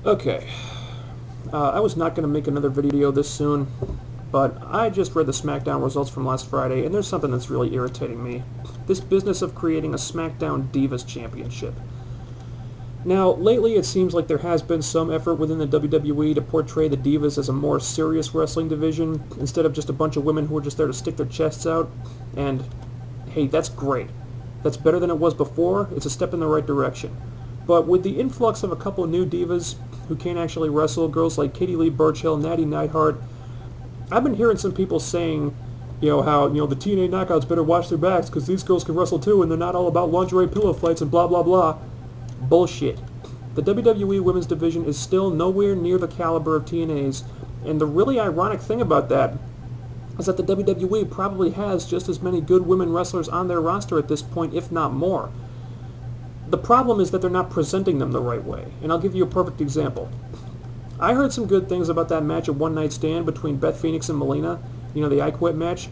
Okay, I was not going to make another video this soon, but I just read the Smackdown results from last Friday, and there's something that's really irritating me. This business of creating a Smackdown Divas Championship. Now, lately it seems like there has been some effort within the WWE to portray the Divas as a more serious wrestling division, instead of just a bunch of women who are just there to stick their chests out, and hey, that's great. That's better than it was before, it's a step in the right direction. But with the influx of a couple of new divas who can't actually wrestle, girls like Katie Lee Burchill, Natty Neidhart, I've been hearing some people saying, how, the TNA Knockouts better watch their backs because these girls can wrestle too and they're not all about lingerie pillow fights and blah blah blah. Bullshit. The WWE Women's Division is still nowhere near the caliber of TNA's, and the really ironic thing about that is that the WWE probably has just as many good women wrestlers on their roster at this point, if not more. The problem is that they're not presenting them the right way, and I'll give you a perfect example. I heard some good things about that match at One Night Stand between Beth Phoenix and Melina, the I Quit match.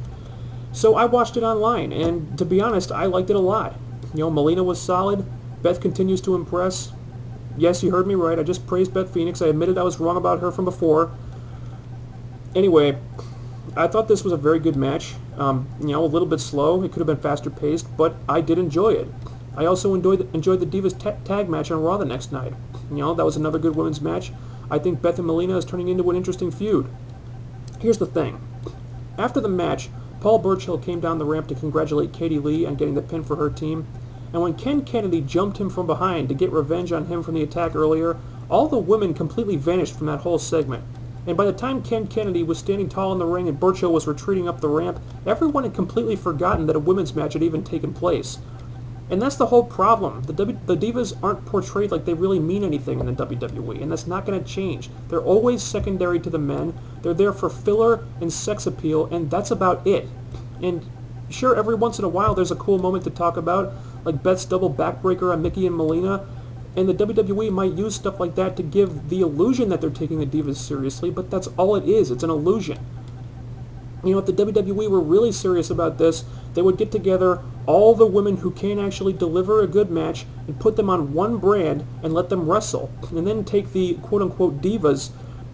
So I watched it online, and to be honest, I liked it a lot. Melina was solid, Beth continues to impress. Yes, you heard me right, I just praised Beth Phoenix, I admitted I was wrong about her from before. Anyway, I thought this was a very good match. A little bit slow, it could have been faster paced, but I did enjoy it. I also enjoyed the Divas tag match on Raw the next night. That was another good women's match. I think Beth and Melina is turning into an interesting feud. Here's the thing. After the match, Paul Burchill came down the ramp to congratulate Katie Lee on getting the pin for her team, and when Ken Kennedy jumped him from behind to get revenge on him from the attack earlier, all the women completely vanished from that whole segment. And by the time Ken Kennedy was standing tall in the ring and Burchill was retreating up the ramp, everyone had completely forgotten that a women's match had even taken place. And that's the whole problem. The Divas aren't portrayed like they really mean anything in the WWE, and that's not going to change. They're always secondary to the men. They're there for filler and sex appeal, and that's about it. And sure, every once in a while there's a cool moment to talk about, like Beth's double backbreaker on Mickey and Melina, and the WWE might use stuff like that to give the illusion that they're taking the Divas seriously, but that's all it is. It's an illusion. If the WWE were really serious about this, they would get together all the women who can't actually deliver a good match and put them on one brand and let them wrestle. And then take the quote-unquote divas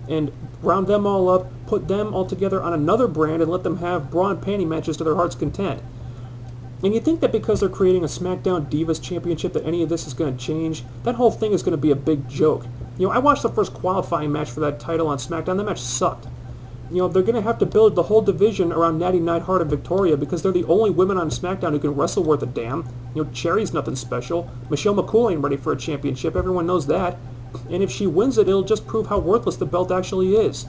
and round them all up, put them all together on another brand and let them have bra and panty matches to their heart's content. And you think that because they're creating a Smackdown Divas Championship that any of this is going to change? That whole thing is going to be a big joke. I watched the first qualifying match for that title on SmackDown. That match sucked. They're going to have to build the whole division around Natty Neidhart and Victoria because they're the only women on SmackDown who can wrestle worth a damn. Cherry's nothing special. Michelle McCool ain't ready for a championship. Everyone knows that. And if she wins it, it'll just prove how worthless the belt actually is.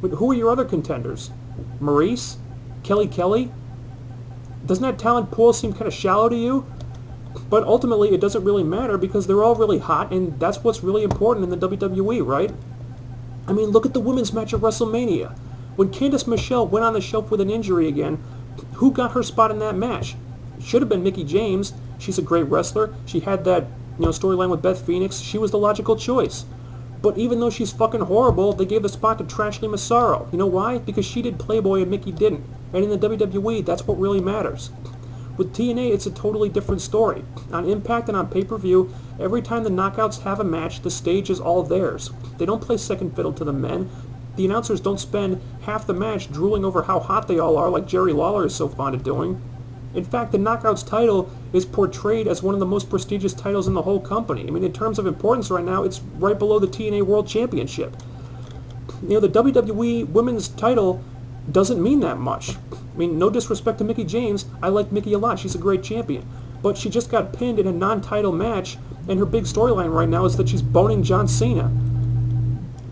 But who are your other contenders? Maurice? Kelly? Doesn't that talent pool seem kind of shallow to you? But ultimately, it doesn't really matter because they're all really hot, and that's what's really important in the WWE, right? I mean, look at the women's match at WrestleMania. When Candice Michelle went on the shelf with an injury again, who got her spot in that match? It should have been Mickie James. She's a great wrestler. She had that, storyline with Beth Phoenix. She was the logical choice. But even though she's fucking horrible, they gave the spot to Trashley Massaro. You know why? Because she did Playboy and Mickie didn't. And in the WWE, that's what really matters. With TNA, it's a totally different story. On Impact and on pay-per-view, every time the Knockouts have a match, the stage is all theirs. They don't play second fiddle to the men. The announcers don't spend half the match drooling over how hot they all are like Jerry Lawler is so fond of doing. In fact, the Knockouts title is portrayed as one of the most prestigious titles in the whole company. I mean, in terms of importance right now, it's right below the TNA World Championship. The WWE Women's title doesn't mean that much. I mean, no disrespect to Mickie James, I like Mickie a lot, she's a great champion. But she just got pinned in a non-title match, and her big storyline right now is that she's boning John Cena.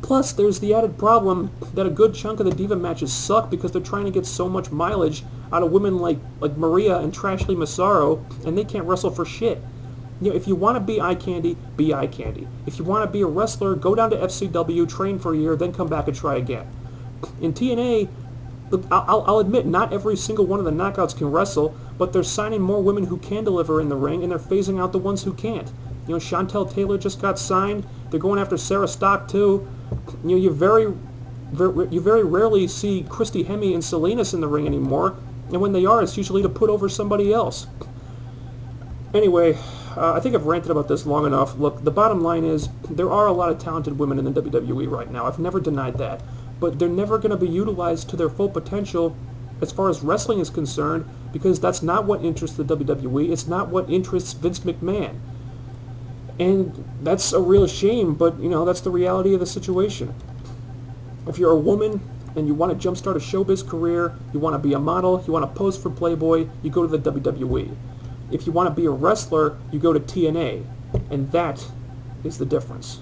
Plus, there's the added problem that a good chunk of the Diva matches suck because they're trying to get so much mileage out of women like Maria and Trashley Massaro, and they can't wrestle for shit. If you want to be eye candy, be eye candy. If you want to be a wrestler, go down to FCW, train for a year, then come back and try again. In TNA, look, I'll admit not every single one of the Knockouts can wrestle, but they're signing more women who can deliver in the ring, and they're phasing out the ones who can't. Chantel Taylor just got signed. They're going after Sarah Stock too. You very rarely see Christy Hemme and Salinas in the ring anymore, and when they are, it's usually to put over somebody else. Anyway, I think I've ranted about this long enough. Look, the bottom line is there are a lot of talented women in the WWE right now. I've never denied that. But they're never going to be utilized to their full potential as far as wrestling is concerned, because that's not what interests the WWE. It's not what interests Vince McMahon. And that's a real shame, but, you know, that's the reality of the situation. If you're a woman and you want to jumpstart a showbiz career, you want to be a model, you want to pose for Playboy, you go to the WWE. If you want to be a wrestler, you go to TNA. And that is the difference.